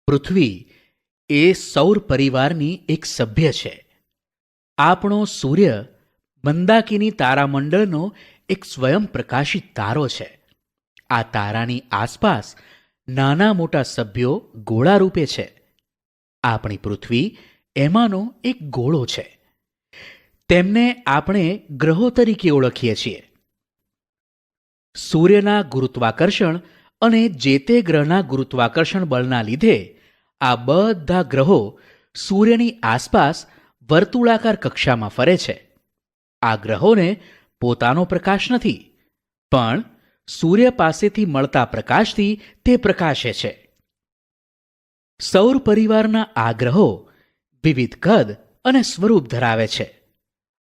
પૃથ્વી એ સૌર પરિવારની એક સભ્ય છે. આપણો સૂર્ય મંદાકિની તારામંડળનો એક સ્વયં પ્રકાશિત તારો છે. આ તારાની આસપાસ નાના મોટા સભ્યો ગોળા રૂપે છે. આપણી પૃથ્વી એમાંનો એક ગોળો છે. તેમને આપણે ગ્રહો તરીકે ઓળખીએ છીએ. સૂર્યના ગુરુત્વાકર્ષણ અને જે તે ગ્રહના ગુરુત્વાકર્ષણ બળના લીધે આ બધા ગ્રહો સૂર્યની આસપાસ વર્તુળાકાર કક્ષામાં ફરે છે. આ ગ્રહોને પોતાનો પ્રકાશ નથી, પણ સૂર્ય પાસેથી મળતા પ્રકાશથી તે પ્રકાશે છે. સૌર પરિવારના આ ગ્રહો વિવિધ કદ અને સ્વરૂપ ધરાવે છે.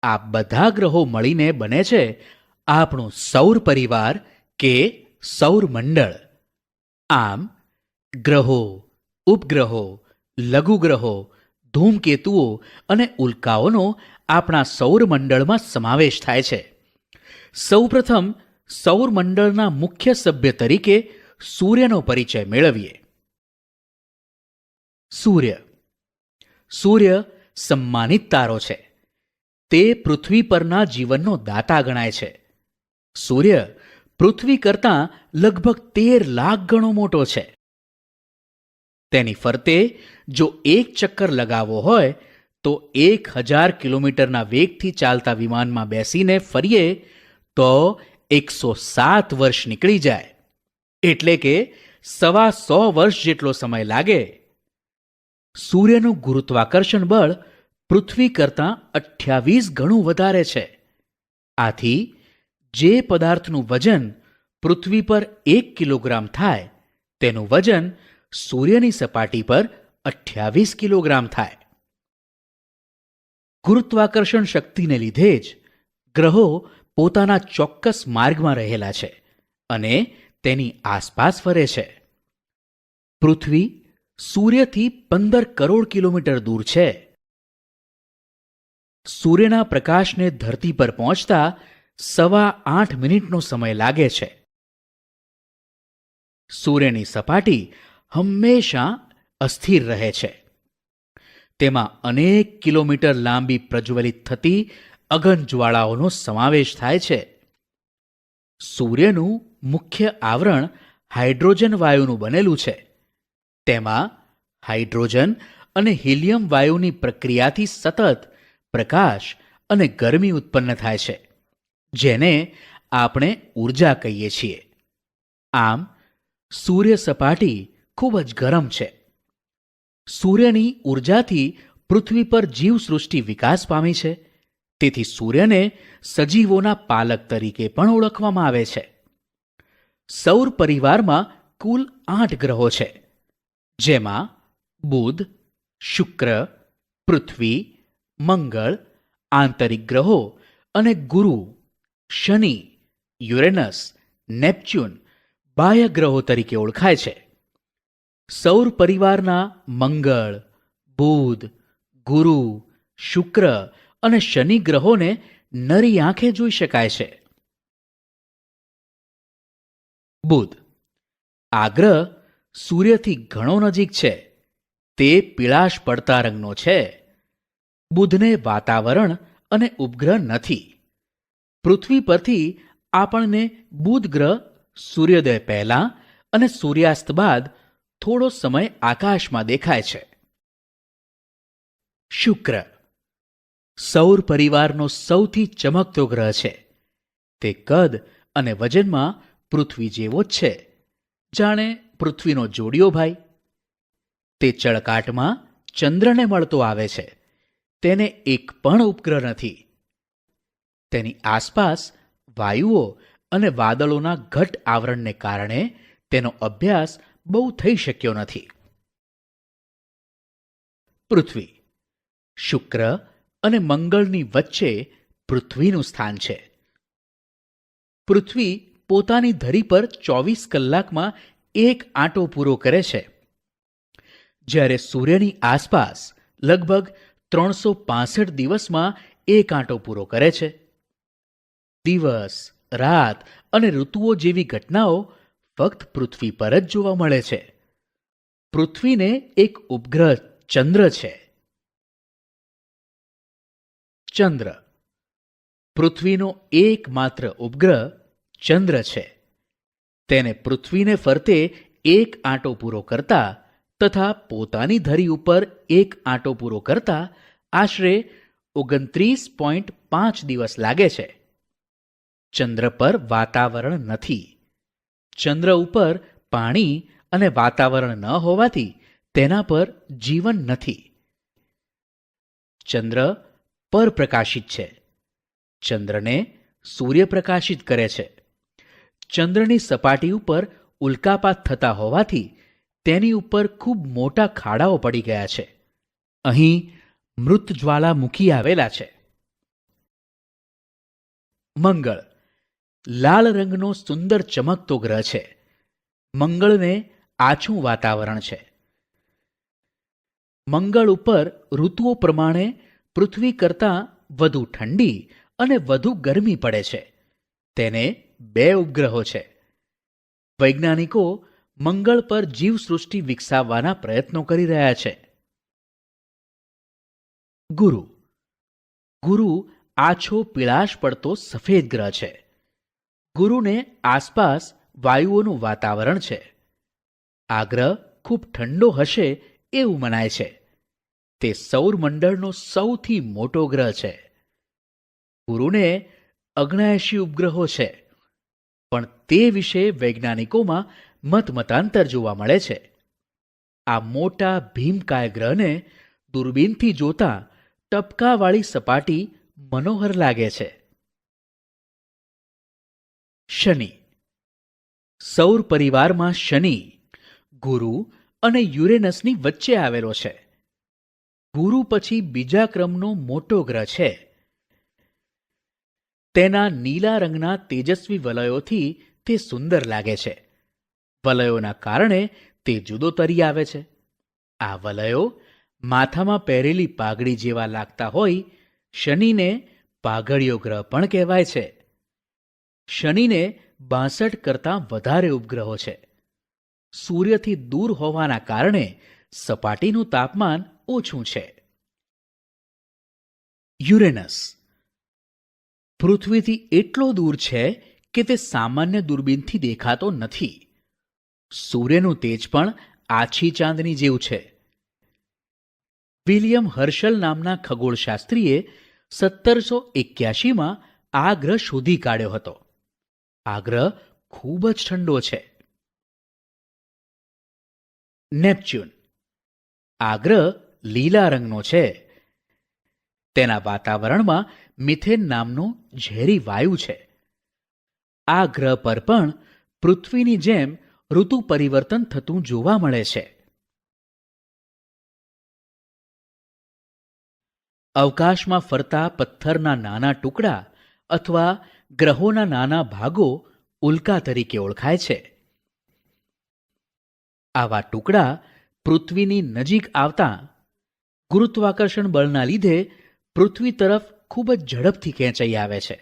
આ બધા ગ્રહો મળીને બને છે આપણું સૌર પરિવાર કે સૌર મંડળ. આમ ગ્રહો, ઉપગ્રહો, લઘુગ્રહો, ધૂમકેતુઓ અને ઉલ્કાઓનો આપણા સૌરમંડળમાં સમાવેશ થાય છે. સૌપ્રથમ સૌરમંડળના મુખ્ય સભ્ય તરીકે સૂર્યનો પરિચય મેળવીએ. સૂર્ય સમ્માનિત તારો છે. તે પૃથ્વી પરના જીવનનો દાતા ગણાય છે. સૂર્ય પૃથ્વી કરતાં લગભગ 13 લાખ ગણો મોટો છે. તેની ફરતે જો એક ચક્કર લગાવવો હોય તો 1000 કિલોમીટરના વેગથી ચાલતા વિમાનમાં બેસીને ફરીએ તો 107 વર્ષ નીકળી જાય, એટલે કે 125 વર્ષ જેટલો સમય લાગે. સૂર્યનું ગુરુત્વાકર્ષણ બળ પૃથ્વી કરતાં 28 ગણું વધારે છે. આથી જે પદાર્થનું વજન પૃથ્વી પર 1 કિલોગ્રામ થાય તેનું વજન સૂર્યની સપાટી પર 28 કિલોગ્રામ થાય. ગુરુત્વાકર્ષણ શક્તિને લીધે જ ગ્રહો પોતાના ચોક્કસ માર્ગમાં રહેલા છે અને તેની આસપાસ ફરે છે. પૃથ્વી સૂર્યથી 15 કરોડ કિલોમીટર દૂર છે. સૂર્યના પ્રકાશને ધરતી પર પહોંચતા 8.25 મિનિટનો સમય લાગે છે. સૂર્યની સપાટી હંમેશા અસ્થિર રહે છે. તેમાં અનેક કિલોમીટર લાંબી પ્રજ્વલિત થતી અગન જ્વાળાઓનો સમાવેશ થાય છે. સૂર્યનું મુખ્ય આવરણ હાઇડ્રોજન વાયુનું બનેલું છે. તેમાં હાઇડ્રોજન અને હિલિયમ વાયુની પ્રક્રિયાથી સતત પ્રકાશ અને ગરમી ઉત્પન્ન થાય છે, જેને આપણે ઉર્જા કહીએ છીએ. આમ સૂર્ય સપાટી ખૂબ જ ગરમ છે. સૂર્યની ઉર્જાથી પૃથ્વી પર જીવસૃષ્ટિ વિકાસ પામી છે. તેથી સૂર્યને સજીવોના પાલક તરીકે પણ ઓળખવામાં આવે છે. સૌર પરિવારમાં કુલ 8 ગ્રહો છે, જેમાં બુધ, શુક્ર, પૃથ્વી, મંગળ, આંતરિક ગ્રહો અને ગુરુ, શનિ, યુરેનસ, નેપચ્યુન બાહ્ય ગ્રહો તરીકે ઓળખાય છે. સૌર પરિવારના મંગળ, બુધ, ગુરુ, શુક્ર અને શનિ ગ્રહોને નરી આંખે જોઈ શકાય છે. બુધ આ ગ્રહ સૂર્યથી ઘણો નજીક છે. તે પીળાશ પડતા રંગનો છે. બુધને વાતાવરણ અને ઉપગ્રહ નથી. પૃથ્વી પરથી આપણને બુધ ગ્રહ સૂર્યોદય પહેલા અને સૂર્યાસ્ત બાદ થોડો સમય આકાશમાં દેખાય છે. શુક્ર સૌર પરિવારનો સૌથી ચમકતો ગ્રહ છે. તે કદ અને વજનમાં પૃથ્વી જેવો જ છે, જાણે પૃથ્વીનો જોડિયો ભાઈ. તે ચળકાટમાં ચંદ્રને મળતો આવે છે. તેને એક પણ ઉપગ્રહ નથી. તેની આસપાસ વાયુઓ અને વાદળોના ઘટ આવરણને કારણે તેનો અભ્યાસ બહુ થઈ શક્યો નથી. પૃથ્વી શુક્ર અને મંગળની વચ્ચે પૃથ્વીનું સ્થાન છે. પૃથ્વી પોતાની ધરી પર 24 કલાકમાં એક આંટો પૂરો કરે છે, જ્યારે સૂર્યની આસપાસ લગભગ 365 દિવસમાં એક આંટો પૂરો કરે છે. દિવસ, રાત અને ઋતુઓ જેવી ઘટનાઓ ફક્ત પૃથ્વી પર જ જોવા મળે છે. પૃથ્વીને એક ઉપગ્રહ ચંદ્ર છે. ચંદ્ર. પૃથ્વીનો એકમાત્ર ઉપગ્રહ ચંદ્ર છે. તેને પૃથ્વીને ફરતે એક આંટો પૂરો કરતા તથા પોતાની ધરી ઉપર એક આંટો પૂરો કરતા આશરે 29.5 દિવસ લાગે છે. ચંદ્ર પર વાતાવરણ નથી. ચંદ્ર ઉપર પાણી અને વાતાવરણ ન હોવાથી તેના પર જીવન નથી. ચંદ્ર પરપ્રકાશિત છે. ચંદ્રને સૂર્ય પ્રકાશિત કરે છે. ચંદ્રની સપાટી ઉપર ઉલ્કાપાત થતા હોવાથી તેની ઉપર ખૂબ મોટા ખાડાઓ પડી ગયા છે. અહીં મૃત જ્વાળામુખી આવેલા છે. મંગળ. લાલ રંગનો સુંદર ચમકતો ગ્રહ છે. મંગળને આછું વાતાવરણ છે. મંગળ ઉપર ઋતુઓ પ્રમાણે પૃથ્વી કરતાં વધુ ઠંડી અને વધુ ગરમી પડે છે. તેને 2 ઉપગ્રહો છે. વૈજ્ઞાનિકો મંગળ પર જીવસૃષ્ટિ વિકસાવવાના પ્રયત્નો કરી રહ્યા છે. ગુરુ. ગુરુ આછો પીળાશ પડતો સફેદ ગ્રહ છે. ગુરુને આસપાસ વાયુઓનું વાતાવરણ છે. આ ગ્રહ ખૂબ ઠંડો હશે એવું મનાય છે. તે સૌરમંડળનો સૌથી મોટો ગ્રહ છે. ગુરુને 79 ઉપગ્રહો છે, પણ તે વિશે વૈજ્ઞાનિકોમાં મતાંતર જોવા મળે છે. આ મોટા ભીમકાય ગ્રહને દૂરબીનથી જોતા ટપકાવાળી સપાટી મનોહર લાગે છે. શનિ. સૌર પરિવારમાં શનિ ગુરુ અને યુરેનસની વચ્ચે આવેલો છે. ગુરુ પછી બીજા ક્રમનો મોટો ગ્રહ છે. તેના નીલા રંગના તેજસ્વી વલયોથી તે સુંદર લાગે છે. વલયોના કારણે તે જુદો તરી આવે છે. આ વલયો માથામાં પહેરેલી પાઘડી જેવા લાગતા હોય. શનિને પાઘડિયો ગ્રહ પણ કહેવાય છે. શનિને 62 કરતાં વધારે ઉપગ્રહો છે. સૂર્યથી દૂર હોવાના કારણે સપાટીનું તાપમાન ઓછું છે. યુરેનસ. પૃથ્વીથી એટલો દૂર છે કે તે સામાન્ય દૂરબીનથી દેખાતો નથી. સૂર્યનું તેજ પણ આછી ચાંદની જેવું છે. વિલિયમ હર્શલ નામના ખગોળશાસ્ત્રીએ 1781માં આ ગ્રહ શોધી કાઢ્યો હતો. આ ગ્રહ ખૂબ જ ઠંડો છે. નેપચ્યુન. આ ગ્રહ લીલા રંગનો છે. તેના વાતાવરણમાં મિથેન નામનો ઝેરી વાયુ છે. આ ગ્રહ પર પણ પૃથ્વીની જેમ ઋતુ પરિવર્તન થતું જોવા મળે છે. અવકાશમાં ફરતા પથ્થરના નાના ટુકડા અથવા ગ્રહોના નાના ભાગો ઉલ્કા તરીકે ઓળખાય છે. આવા ટુકડા પૃથ્વીની નજીક આવતા ગુરુત્વાકર્ષણ બળના લીધે પૃથ્વી તરફ ખૂબ જ ઝડપથી ખેંચાઈ આવે છે.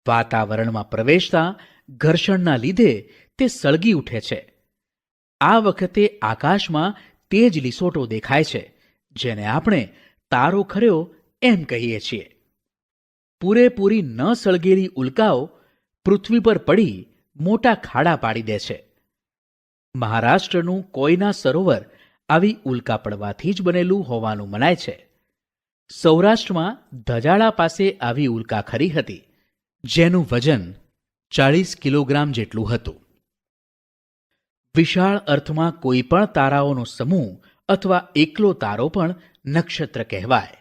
વાતાવરણમાં પ્રવેશતા ઘર્ષણના લીધે તે સળગી ઉઠે છે. આ વખતે આકાશમાં તેજ લીસોટો દેખાય છે, જેને આપણે તારો ખર્યો એમ કહીએ છીએ. પૂરેપૂરી ન સળગેલી ઉલ્કાઓ પૃથ્વી પર પડી મોટા ખાડા પાડી દે છે. મહારાષ્ટ્રનું કોયના સરોવર આવી ઉલ્કા પડવાથી જ બનેલું હોવાનું મનાય છે. સૌરાષ્ટ્રમાં ધજાળા પાસે આવી ઉલ્કા ખરી હતી, જેનું વજન 40 કિલોગ્રામ જેટલું હતું. વિશાળ અર્થમાં કોઈ પણ તારાઓનો સમૂહ અથવા એકલો તારો પણ નક્ષત્ર કહેવાય.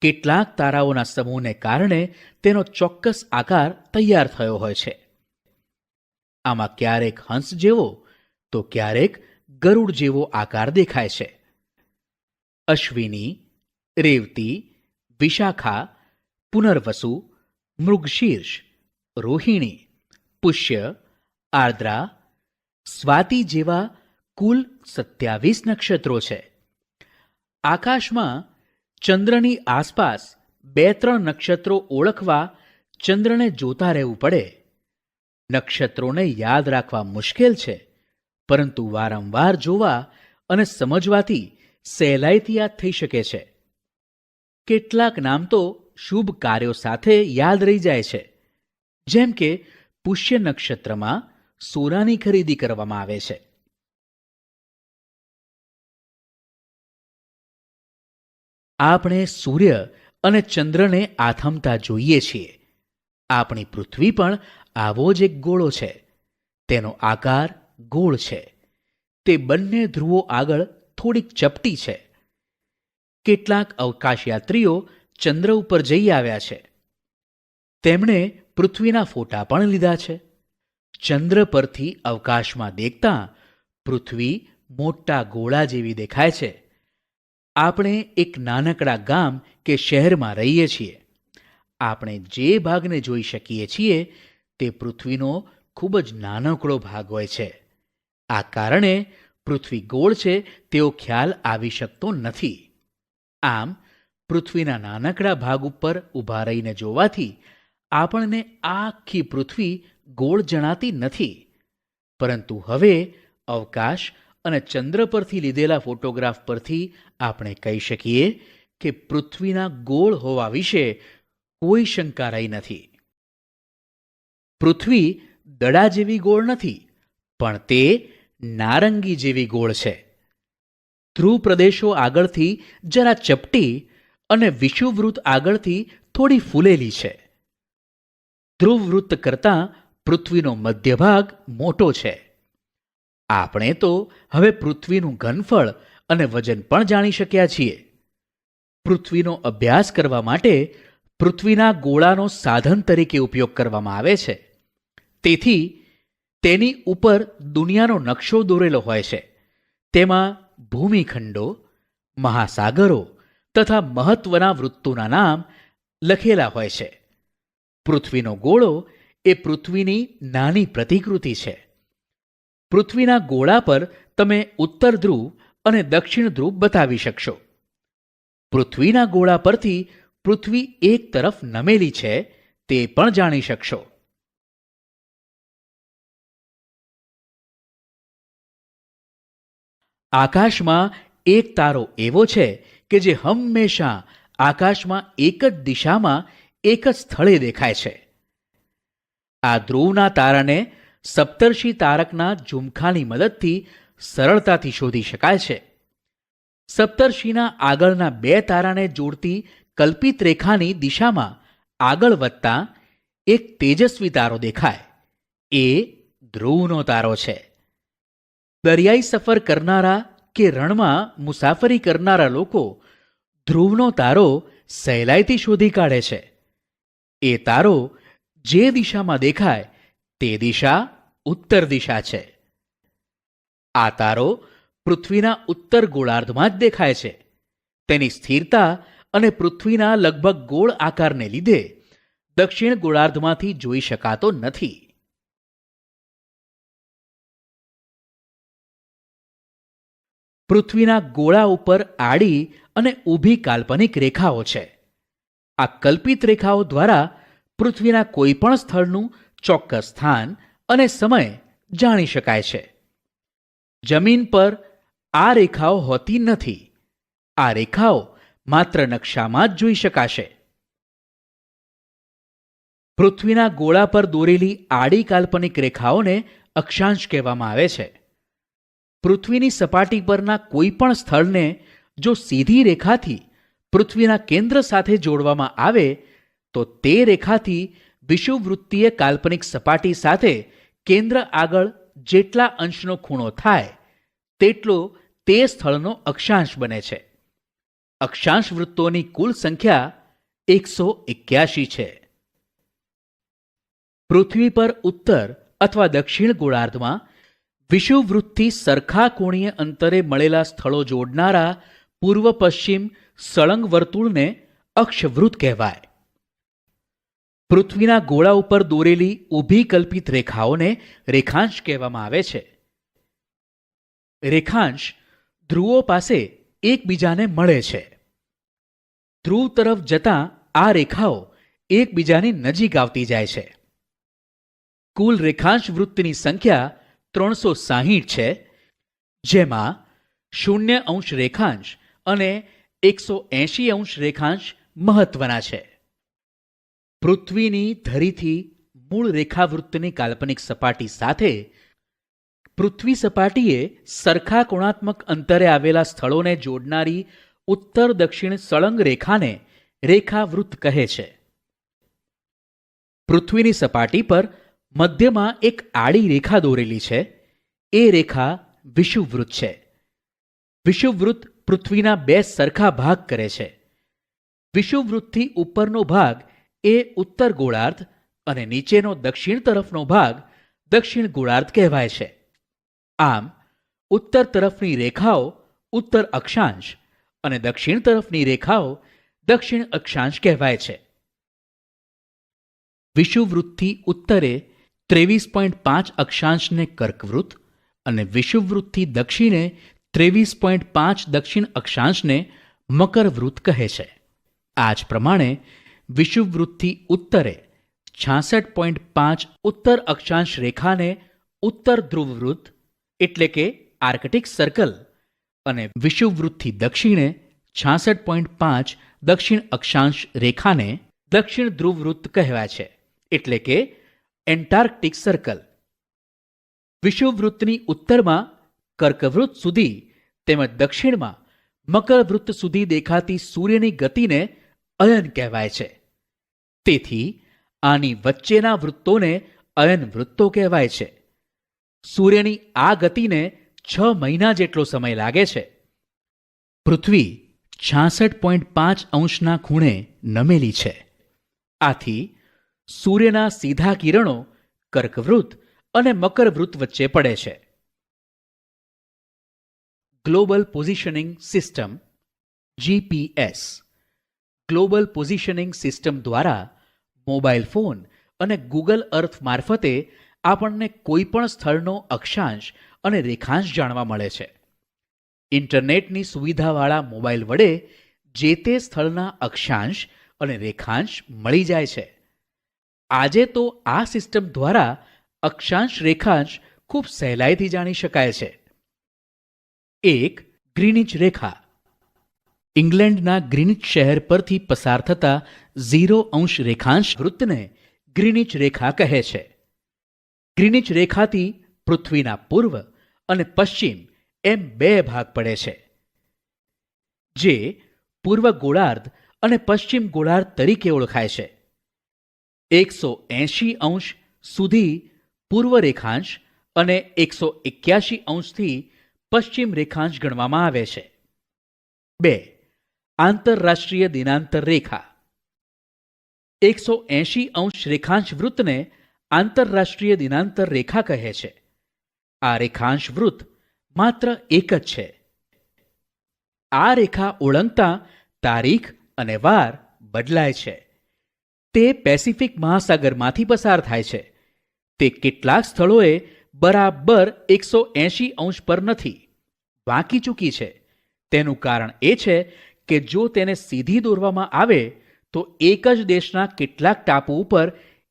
કેટલાક તારાઓના સમૂહને કારણે તેનો ચોક્કસ આકાર તૈયાર થયો હોય છે. આમાં ક્યારેક હંસ જેવો તો ક્યારેક ગરુડ જેવો આકાર દેખાય છે. અશ્વિની, રેવતી, વિશાખા, પુનર્વસુ, મૃગશીર્ષ, રોહિણી, પુષ્ય, આર્દ્રા, સ્વાતિ જેવા કુલ 27 નક્ષત્રો છે. આકાશમાં ચંદ્રની આસપાસ 2-3 નક્ષત્રો ઓળખવા ચંદ્રને જોતા રહેવું પડે. નક્ષત્રોને યાદ રાખવા મુશ્કેલ છે, પરંતુ વારંવાર જોવા અને સમજવાથી સહેલાઈથી યાદ થઈ શકે છે. કેટલાક નામ તો શુભ કાર્યો સાથે યાદ રહી જાય છે, જેમ કે પુષ્ય નક્ષત્રમાં સોનાની ખરીદી કરવામાં આવે છે. આપણે સૂર્ય અને ચંદ્રને આથમતા જોઈએ છીએ. આપણી પૃથ્વી પણ આવો જ એક ગોળો છે. તેનો આકાર ગોળ છે. તે બંને ધ્રુવો આગળ થોડીક ચપટી છે. કેટલાક અવકાશયાત્રીઓ ચંદ્ર ઉપર જઈ આવ્યા છે. તેમણે પૃથ્વીના ફોટા પણ લીધા છે. ચંદ્ર પરથી અવકાશમાં દેખતા પૃથ્વી મોટા ગોળા જેવી દેખાય છે. આપણે એક નાનકડા ગામ કે શહેરમાં રહીએ છીએ. આપણે જે ભાગને જોઈ શકીએ છીએ તે પૃથ્વીનો ખૂબ જ નાનકડો ભાગ હોય છે. આ કારણે પૃથ્વી ગોળ છે તેવો ખ્યાલ આવી શકતો નથી. આમ પૃથ્વીના નાનકડા ભાગ ઉપર ઊભા રહીને જોવાથી આપણને આખી પૃથ્વી ગોળ જણાતી નથી. પરંતુ હવે અવકાશ અને ચંદ્ર પરથી લીધેલા ફોટોગ્રાફ પરથી આપણે કહી શકીએ કે પૃથ્વીના ગોળ હોવા વિશે કોઈ શંકા રહી નથી. પૃથ્વી દડા જેવી ગોળ નથી, પણ તે નારંગી જેવી ગોળ છે. ધ્રુવ પ્રદેશો આગળથી જરા ચપટી અને વિષુવવૃત્ત આગળથી થોડી ફૂલેલી છે. ધ્રુવવૃત્ત કરતાં પૃથ્વીનો મધ્ય ભાગ મોટો છે. આપણે તો હવે પૃથ્વીનું ઘનફળ અને વજન પણ જાણી શક્યા છીએ. પૃથ્વીનો અભ્યાસ કરવા માટે પૃથ્વીના ગોળાનો સાધન તરીકે ઉપયોગ કરવામાં આવે છે. તેથી તેની ઉપર દુનિયાનો નકશો દોરેલો હોય છે. તેમાં ભૂમિખંડો, મહાસાગરો તથા મહત્વના વૃત્તોના નામ લખેલા હોય છે. પૃથ્વીનો ગોળો એ પૃથ્વીની નાની પ્રતિકૃતિ છે. પૃથ્વીના ગોળા પર તમે ઉત્તર ધ્રુવ અને દક્ષિણ ધ્રુવ બતાવી શકશો. પૃથ્વીના ગોળા પરથી પૃથ્વી એક તરફ નમેલી છે તે પણ જાણી શકશો. આકાશમાં એક તારો એવો છે કે જે હંમેશા આકાશમાં એક જ દિશામાં એક જ સ્થળે દેખાય છે. આ ધ્રુવના તારાને સપ્તર્ષિ તારકના ઝુમખાની મદદથી સરળતાથી શોધી શકાય છે. સપ્તર્ષિના આગળના બે તારાને જોડતી કલ્પિત રેખાની દિશામાં આગળ વધતા એક તેજસ્વી તારો દેખાય. એ ધ્રુવનો તારો છે. દરિયાઈ સફર કરનારા કે રણમાં મુસાફરી કરનારા લોકો ધ્રુવનો તારો સહેલાઈથી શોધી કાઢે છે. એ તારો જે દિશામાં દેખાય તે દિશા ઉત્તર દિશા છે. આ તારો પૃથ્વીના ઉત્તર ગોળાર્ધમાં જ દેખાય છે. તેની સ્થિરતા અને પૃથ્વીના લગભગ ગોળ આકારને લીધે દક્ષિણ ગોળાર્ધમાંથી જોઈ શકાતો નથી. પૃથ્વીના ગોળા ઉપર આડી અને ઊભી કાલ્પનિક રેખાઓ છે. આ કલ્પિત રેખાઓ દ્વારા પૃથ્વીના કોઈ પણ સ્થળનું ચોક્કસ સ્થાન અને સમય જાણી શકાય છે. જમીન પર આ રેખાઓ હોતી નથી. આ રેખાઓ માત્ર નકશામાં જ જોઈ શકાશે. પૃથ્વીના ગોળા પર દોરેલી આડી કાલ્પનિક રેખાઓને અક્ષાંશ કહેવામાં આવે છે. પૃથ્વીની સપાટી પરના કોઈ પણ સ્થળને જો સીધી રેખાથી પૃથ્વીના કેન્દ્ર સાથે જોડવામાં આવે તો તે રેખાથી વિષુવવૃત્તીય કાલ્પનિક સપાટી સાથે કેન્દ્ર આગળ જેટલા અંશનો ખૂણો થાય તેટલો તે સ્થળનો અક્ષાંશ બને છે. અક્ષાંશ વૃત્તોની કુલ સંખ્યા 181 છે. પૃથ્વી પર ઉત્તર અથવા દક્ષિણ ગોળાર્ધમાં વિષુવવૃત્તથી સરખા કોણીય અંતરે મળેલા સ્થળો જોડનારા પૂર્વ પશ્ચિમ સળંગ વર્તુળને અક્ષવૃત્ત કહેવાય. પૃથ્વીના ગોળા ઉપર દોરેલી ઊભી કલ્પિત રેખાઓને રેખાંશ કહેવામાં આવે છે. રેખાંશ ધ્રુવો પાસે એકબીજાને મળે છે. ધ્રુવ તરફ જતા આ રેખાઓ એકબીજાની નજીક આવતી જાય છે. કુલ રેખાંશ વૃત્તની સંખ્યા 360 છે, જેમાં 0° રેખાંશ અને 180° રેખાંશ મહત્વના છે. પૃથ્વીની ધરીથી મૂળ રેખાવૃત્તની કાલ્પનિક સપાટી સાથે પૃથ્વી સપાટીએ સરખા કોણાત્મક અંતરે આવેલા સ્થળોને જોડનારી ઉત્તર દક્ષિણ સળંગ રેખાને રેખાવૃત્ત કહે છે. પૃથ્વીની સપાટી પર મધ્યમાં એક આડી રેખા દોરેલી છે. એ રેખા વિષુવવૃત્ત છે. વિષુવવૃત્ત પૃથ્વીના બે સરખા ભાગ કરે છે. વિષુવવૃત્તથી ઉપરનો ભાગ એ ઉત્તર ગોળાર્ધ અને નીચેનો દક્ષિણ તરફનો ભાગ દક્ષિણ ગોળાર્ધ કહેવાય છે. આમ ઉત્તર તરફની રેખાઓ ઉત્તર અક્ષાંશ અને દક્ષિણ તરફની રેખાઓ દક્ષિણ અક્ષાંશ કહેવાય છે. વિષુવવૃત્તથી ઉત્તરે 23.5 અક્ષાંશને કર્કવૃત્ત અને વિષુવવૃત્તથી દક્ષિણે 23.5 દક્ષિણ અક્ષાંશને મકરવૃત્ત કહે છે. આ જ પ્રમાણે વિષુવવૃત્તથી ઉત્તરે 66.5 ઉત્તર અક્ષાંશ રેખાને ઉત્તર ધ્રુવવૃત્ત એટલે કે આર્કટિક સર્કલ અને વિષુવવૃત્તથી દક્ષિણે 66.5 દક્ષિણ અક્ષાંશ રેખાને દક્ષિણ ધ્રુવવૃત્ત કહેવાય છે એટલે કે એન્ટાર્કટિક સર્કલ. વિષુવવૃત્તની ઉત્તરમાં કર્કવૃત્ત સુધી તેમજ દક્ષિણમાં મકરવૃત્ત સુધી દેખાતી સૂર્યની ગતિને અયન કહેવાય છે. તેથી આની વચ્ચેના વૃત્તોને અયન વૃત્તો કહેવાય છે. સૂર્યની આ ગતિને 6 મહિના જેટલો સમય લાગે છે. પૃથ્વી 66.5 ખૂણે નમેલી છે. આથી સૂર્યના સીધા કિરણો કર્કવૃત્ત અને મકરવૃત્ત વચ્ચે પડે છે. Global positioning system GPS global positioning system દ્વારા મોબાઈલ ફોન અને ગૂગલ અર્થ મારફતે આપણને કોઈપણ સ્થળનો અક્ષાંશ અને રેખાંશ જાણવા મળે છે. ઇન્ટરનેટની સુવિધાવાળા મોબાઈલ વડે જે તે સ્થળના અક્ષાંશ અને રેખાંશ મળી જાય છે. આજે તો આ સિસ્ટમ દ્વારા અક્ષાંશ રેખાંશ ખૂબ સહેલાઈથી જાણી શકાય છે. એક ગ્રીનિચ રેખા ઇંગ્લેન્ડના ગ્રીનિચ શહેર પરથી પસાર થતા 0° રેખાંશ વૃત્તને ગ્રીનિચ રેખા કહે છે. ગ્રીનિચ રેખાથી પૃથ્વીના પૂર્વ અને પશ્ચિમ એમ બે ભાગ પડે છે, જે પૂર્વ ગોળાર્ધ અને પશ્ચિમ ગોળાર્ધ તરીકે ઓળખાય છે. 180° સુધી પૂર્વ રેખાંશ અને 181°થી પશ્ચિમ રેખાંશ ગણવામાં આવે છે. 2. આંતરરાષ્ટ્રીય દિનાંતર રેખા 180° રેખાંશ વૃત્તને આંતરરાષ્ટ્રીય દિનાંતર રેખા કહે છે. આ રેખાંશ વૃત્ત માત્ર એક જ છે. આ રેખા ઓળંગતા તારીખ અને વાર બદલાય છે. તે પેસિફિક મહાસાગરમાંથી પસાર થાય છે. તે કેટલાક સ્થળોએ બરાબર 180° પર નથી, વાંકી ચૂકી છે. તેનું કારણ એ છે કે જો તેને સીધી દોરવામાં આવે તો એક જ દેશના કેટલાક ટાપુ ઉપર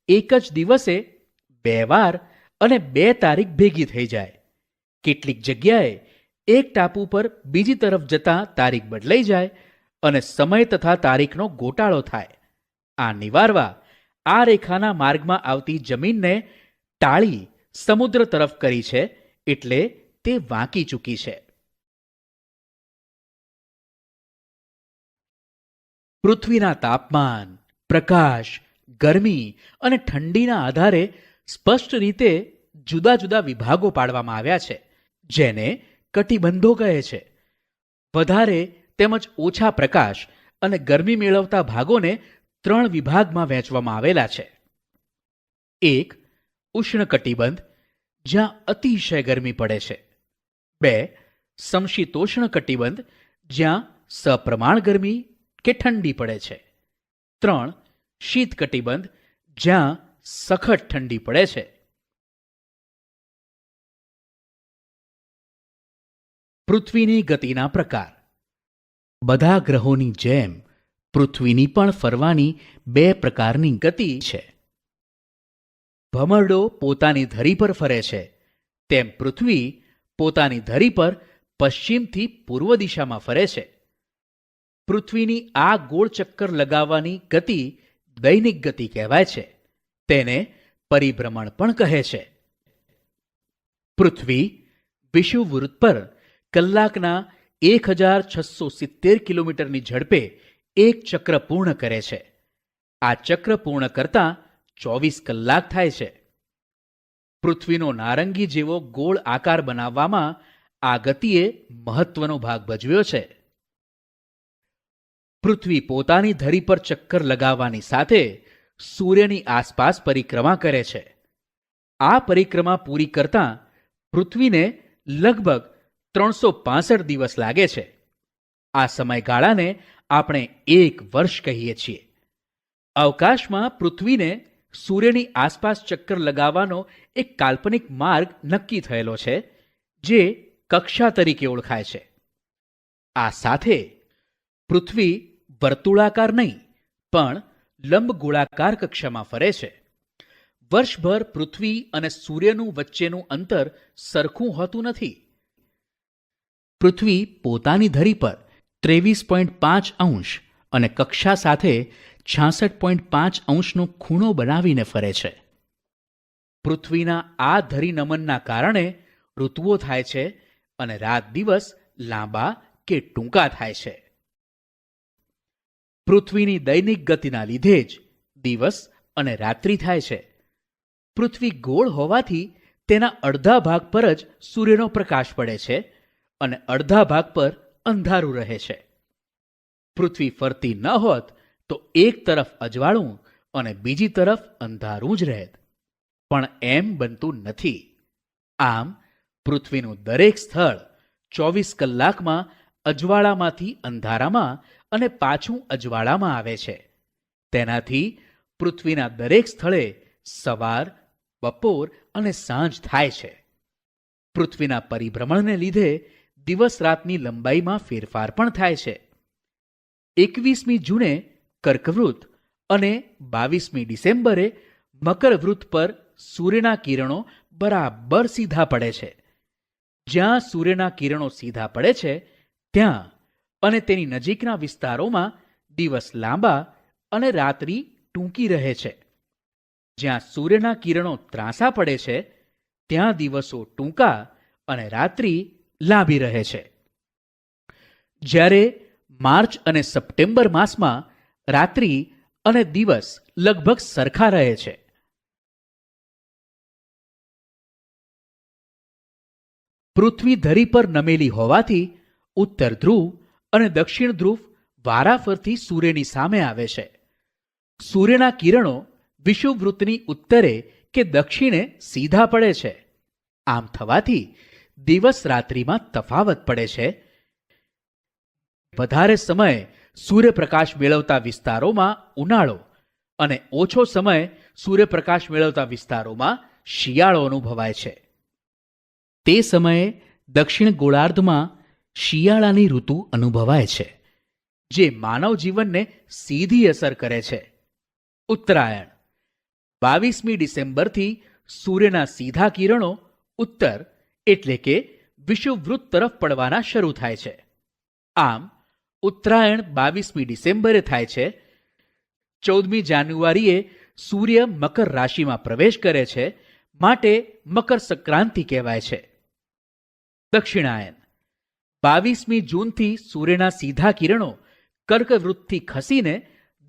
એક જ દિવસે 2 વાર અને 2 તારીખ ભેગી થઈ જાય. કેટલીક જગ્યાએ એક ટાપુ પર બીજી તરફ જતા તારીખ બદલાઈ જાય અને સમય તથા તારીખનો ગોટાળો થાય. આ નિવારવા આ રેખાના માર્ગમાં આવતી જમીનને ટાળી સમુદ્ર તરફ કરી છે, એટલે તે વાંકી ચૂકી છે. પૃથ્વીના તાપમાન, પ્રકાશ, ગરમી અને ઠંડીના આધારે સ્પષ્ટ રીતે જુદા જુદા વિભાગો પાડવામાં આવ્યા છે, જેને કટિબંધો કહે છે. વધારે તેમજ ઓછા પ્રકાશ અને ગરમી મેળવતા ભાગોને 3 વિભાગમાં વહેંચવામાં આવેલા છે. 1. ઉષ્ણકટિબંધ, જ્યાં અતિશય ગરમી પડે છે. 2. સમશીતોષ્ણ કટિબંધ, જ્યાં સપ્રમાણ ગરમી કે ઠંડી પડે છે. 3. શીત કટિબંધ, જ્યાં સખત ઠંડી પડે છે. પૃથ્વીની ગતિના પ્રકાર. બધા ગ્રહોની જેમ પૃથ્વીની પણ ફરવાની 2 પ્રકારની ગતિ છે. ભમરડો પોતાની ધરી પર ફરે છે, તેમ પૃથ્વી પોતાની ધરી પર પશ્ચિમથી પૂર્વ દિશામાં ફરે છે. પૃથ્વીની આ ગોળ ચક્કર લગાવવાની ગતિ દૈનિક ગતિ કહેવાય છે. તેને પરિભ્રમણ પણ કહે છે. પૃથ્વી વિષુવવૃત્ત પર કલાકના 1670 કિલોમીટરની ઝડપે એક ચક્ર પૂર્ણ કરે છે. આ ચક્ર પૂર્ણ કરતા 24 કલાક થાય છે. પૃથ્વીનો નારંગી જેવો ગોળ આકાર બનાવવામાં આ ગતિએ મહત્વનો ભાગ ભજવ્યો છે. પૃથ્વી પોતાની ધરી પર ચક્કર લગાવવાની સાથે સૂર્યની આસપાસ પરિક્રમા કરે છે. આ પરિક્રમા પૂરી કરતા પૃથ્વીને લગભગ 365 દિવસ લાગે છે. આ સમયગાળાને આપણે એક વર્ષ કહીએ છીએ. અવકાશમાં પૃથ્વીને સૂર્યની આસપાસ ચક્કર લગાવવાનો એક કાલ્પનિક માર્ગ નક્કી થયેલો છે, જે કક્ષા તરીકે ઓળખાય છે. આ સાથે પૃથ્વી વર્તુળાકાર નહીં પણ લંબગોળાકાર કક્ષામાં ફરે છે. વર્ષભર પૃથ્વી અને સૂર્યનું વચ્ચેનું અંતર સરખું હોતું નથી. પૃથ્વી પોતાની ધરી પર 23.5 અંશ અને કક્ષા સાથે 66.5 અંશનો ખૂણો બનાવીને ફરે છે. પૃથ્વીના આ ધરી નમનના કારણે ઋતુઓ થાય છે અને રાત દિવસ લાંબા કે ટૂંકા થાય છે. પૃથ્વીની દૈનિક ગતિના લીધે જ દિવસ અને રાત્રિ થાય છે. પૃથ્વી ગોળ હોવાથી તેના અડધા ભાગ પર જ સૂર્યનો પ્રકાશ પડે છે અને અડધા ભાગ પર અંધારું રહે છે. પૃથ્વી ફરતી ન હોત તો એક તરફ અજવાળું અને બીજી તરફ અંધારું જ રહેત, પણ એમ બનતું નથી. આમ પૃથ્વીનું દરેક સ્થળ 24 કલાકમાં અજવાળામાંથી અંધારામાં અને પાછું અજવાળામાં આવે છે. તેનાથી પૃથ્વીના દરેક સ્થળે સવાર, બપોર અને સાંજ થાય છે. પૃથ્વીના પરિભ્રમણને લીધે દિવસ રાતની લંબાઈમાં ફેરફાર પણ થાય છે. 21મી જૂને કર્કવૃત અને 22મી ડિસેમ્બરે મકરવૃત્ત પર સૂર્યના કિરણો બરાબર સીધા પડે છે. જ્યાં સૂર્યના કિરણો સીધા પડે છે ત્યાં અને તેની નજીકના વિસ્તારોમાં દિવસ લાંબા અને રાત્રિ ટૂંકી રહે છે. જ્યાં સૂર્યના કિરણો ત્રાંસા પડે છે ત્યાં દિવસો ટૂંકા અને રાત્રિ લાંબી રહે છે. જ્યારે માર્ચ અને સપ્ટેમ્બર માસમાં રાત્રિ અને દિવસ લગભગ સરખા રહે છે. પૃથ્વી ધરી પર નમેલી હોવાથી ઉત્તર ધ્રુવ અને દક્ષિણ ધ્રુવ વારાફરતી સૂર્યની સામે આવે છે. સૂર્યના કિરણો વિષુવવૃત્તની ઉત્તરે કે દક્ષિણે સીધા પડે છે. આમ થવાથી દિવસ રાત્રિમાં તફાવત પડે છે. વધારે સમય સૂર્યપ્રકાશ મેળવતા વિસ્તારોમાં ઉનાળો અને ઓછો સમય સૂર્યપ્રકાશ મેળવતા વિસ્તારોમાં શિયાળો અનુભવાય છે. તે સમયે દક્ષિણ ગોળાર્ધમાં શિયાળાની ઋતુ અનુભવાય છે, જે માનવ જીવનને સીધી અસર કરે છે. ઉત્તરાયણ 22મી ડિસેમ્બરથી સૂર્યના સીધા કિરણો ઉત્તર એટલે કે વિષુવવૃત્ત તરફ પડવાના શરૂ થાય છે. આમ ઉત્તરાયણ 22મી ડિસેમ્બરે થાય છે. 14મી જાન્યુઆરીએ સૂર્ય મકર રાશિમાં પ્રવેશ કરે છે, માટે મકર સંક્રાંતિ કહેવાય છે. દક્ષિણાયન 22મી જૂનથી સૂર્યના સીધા કિરણો કર્કવૃત્તથી ખસીને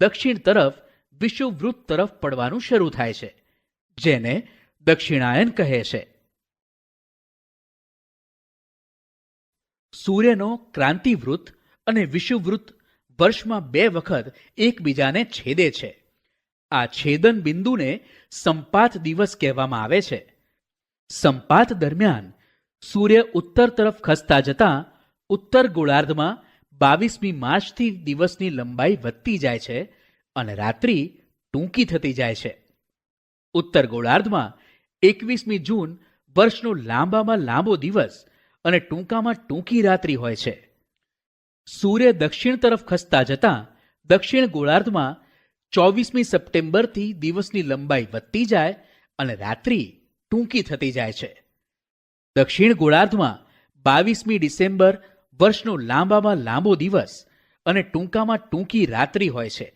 દક્ષિણ તરફ વિષુવવૃત્ત તરફ પડવાનું શરૂ થાય છે, જેને દક્ષિણાયન કહે છે. સૂર્યનો ક્રાંતિવૃત્ત અને વિષુવવૃત્ત વર્ષમાં 2 વખત એકબીજાને છેદે છે. આ છેદન બિંદુને સંપાત દિવસ કહેવામાં આવે છે. સંપાત દરમિયાન સૂર્ય ઉત્તર તરફ ખસતા જતાં ઉત્તર ગોળાર્ધમાં 22મી માર્ચથી દિવસની લંબાઈ વધતી જાય છે અને રાત્રિ ટૂંકી થતી જાય છે. ઉત્તર ગોળાર્ધમાં 21મી જૂન વર્ષનો લાંબામાં લાંબો દિવસ અને ટૂંકામાં ટૂંકી રાત્રિ હોય છે. સૂર્ય દક્ષિણ તરફ ખસતા જતાં દક્ષિણ ગોળાર્ધમાં 24મી સપ્ટેમ્બરથી દિવસની લંબાઈ વધતી જાય અને રાત્રિ ટૂંકી થતી જાય છે. દક્ષિણ ગોળાર્ધમાં 22મી ડિસેમ્બર વર્ષનો લાંબામાં લાંબો દિવસ અને ટૂંકામાં ટૂંકી રાત્રિ હોય છે.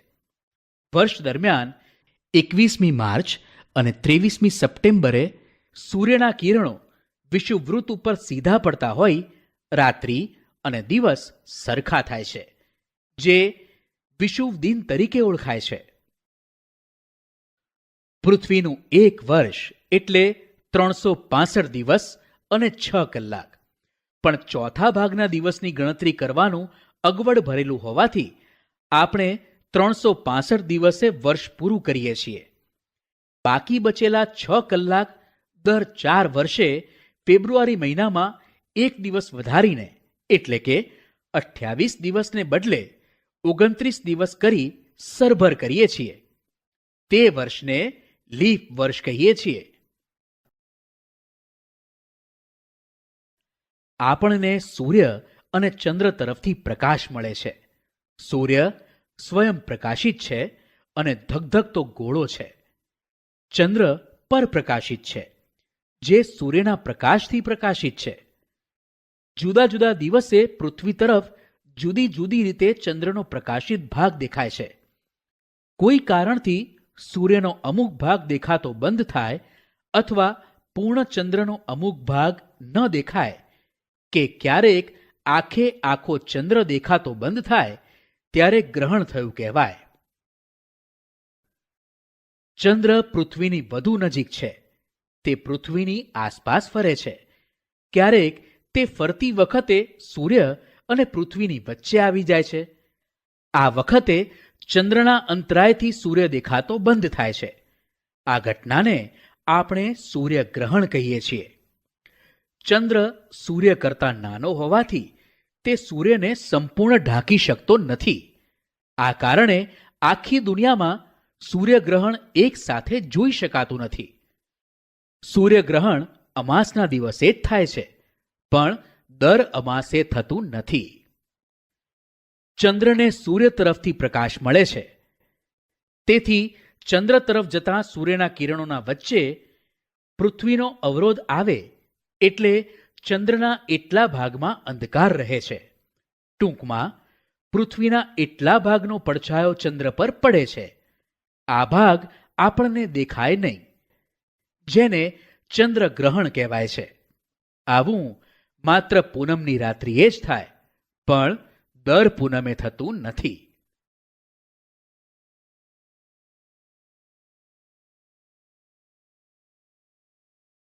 વર્ષ દરમિયાન 21મી માર્ચ અને 23મી સપ્ટેમ્બરે સૂર્યના કિરણો વિષુવવૃત્ત ઉપર સીધા પડતા હોય રાત્રિ અને દિવસ સરખા થાય છે, જે વિષુવ દિન તરીકે ઓળખાય છે. પૃથ્વીનું એક વર્ષ એટલે 365 દિવસ અને 6 કલાક. પણ ચોથા ભાગના દિવસની ગણતરી કરવાનું અગવડ ભરેલું હોવાથી આપણે 365 દિવસે વર્ષ પૂરું કરીએ છીએ. બાકી બચેલા 6 કલાક દર 4 વર્ષે ફેબ્રુઆરી મહિનામાં એક દિવસ વધારીને એટલે કે 28 દિવસને બદલે 29 દિવસ કરી સરભર કરીએ છીએ. તે વર્ષને લીપ વર્ષ કહીએ છીએ. આપણને સૂર્ય અને ચંદ્ર તરફથી પ્રકાશ મળે છે. સૂર્ય સ્વયં પ્રકાશિત છે અને ધગધગતો ગોળો છે. ચંદ્ર પરપ્રકાશિત છે, જે સૂર્યના પ્રકાશથી પ્રકાશિત છે. જુદા જુદા દિવસે પૃથ્વી તરફ જુદી જુદી રીતે ચંદ્રનો પ્રકાશિત ભાગ દેખાય છે. કોઈ કારણથી સૂર્યનો અમુક ભાગ દેખાતો બંધ થાય અથવા પૂર્ણ ચંદ્રનો અમુક ભાગ ન દેખાય કે ક્યારેક આખે આખો ચંદ્ર દેખાતો બંધ થાય ત્યારે ગ્રહણ થયું કહેવાય. ચંદ્ર પૃથ્વીની વધુ નજીક છે. તે પૃથ્વીની આસપાસ ફરે છે. ક્યારેક તે ફરતી વખતે સૂર્ય અને પૃથ્વીની વચ્ચે આવી જાય છે. આ વખતે ચંદ્રના અંતરાયથી સૂર્ય દેખાતો બંધ થાય છે. આ ઘટનાને આપણે સૂર્યગ્રહણ કહીએ છીએ. ચંદ્ર સૂર્ય કરતાં નાનો હોવાથી તે સૂર્યને સંપૂર્ણ ઢાંકી શકતો નથી. આ કારણે આખી દુનિયામાં સૂર્યગ્રહણ એક સાથે જોઈ શકાતું નથી. સૂર્યગ્રહણ અમાસના દિવસે જ થાય છે, પણ દર અમાસે થતું નથી. ચંદ્રને સૂર્ય તરફથી પ્રકાશ મળે છે. તેથી ચંદ્ર તરફ જતા સૂર્યના કિરણોના વચ્ચે પૃથ્વીનો અવરોધ આવે એટલે ચંદ્રના એટલા ભાગમાં અંધકાર રહે છે. ટૂંકમાં પૃથ્વીના એટલા ભાગનો પડછાયો ચંદ્ર પર પડે છે. આ ભાગ આપણને દેખાય નહીં, જેને ચંદ્રગ્રહણ કહેવાય છે. આવું માત્ર પૂનમની રાત્રિએ જ થાય, પણ દર પૂનમે થતું નથી.